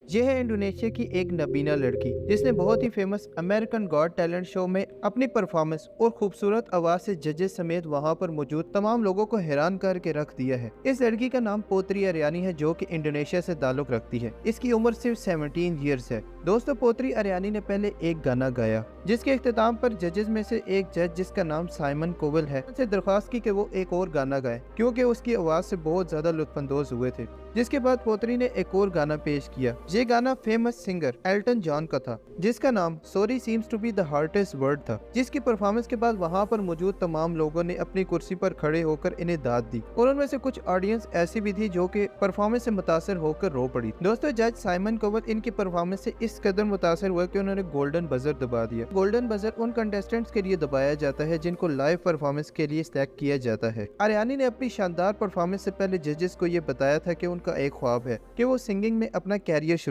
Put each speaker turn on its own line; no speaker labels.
ये है इंडोनेशिया की एक नबीना लड़की जिसने बहुत ही famous American got talent show में अपनी परफॉर्मेंस और खूबसूरत आवाज से जजेस समेत वहां पर मौजूद तमाम लोगों को हैरान करके रख दिया है। इस लड़की का नाम पोत्री अरियानी है जो कि इंडोनेशिया से ताल्लुक रखती है। इसकी उम्र सिर्फ 17 ईयर्स है। दोस्तों, पोत्री अरियानी ने पहले एक गाना गाया जिसके इख्तिताम पर जजेस में से एक जज जिसका नाम साइमन कोवल है उनसे दरख्वास्त की कि वो एक और गाना गाए क्योंकि उसकी आवाज से बहुत ज्यादा लुत्फानंदोज हुए थे। जिसके बाद पोत्री ने एक और गाना पेश किया। ये गाना फेमस सिंगर एल्टन जॉन का था जिसका नाम sorry seems to be the hardest word था। जिसकी परफॉर्मेंस के बाद वहां पर मौजूद तमाम लोगों ने अपनी कुर्सी पर खड़े होकर इन्हें दाद दी और उनमें से कुछ ऑडियंस ऐसी भी थी जो कि परफॉर्मेंस से मुतासर होकर रो पड़ी। दोस्तों, जज साइमन कोवल इनकी परफॉर्मेंस से इस कदर मुतासर हुआ कि उन्होंने गोल्डन बजर दबा दिया। गोल्डन बजर उन कंटेस्टेंट्स के लिए दबाया जाता है जिनको लाइव परफॉर्मेंस के लिए सिलेक्ट किया जाता है। अरियानी ने अपनी शानदार परफॉर्मेंस से पहले जजेस को ये बताया था कि उनका एक ख्वाब है कि वो सिंगिंग में अपना कैरियर शुरू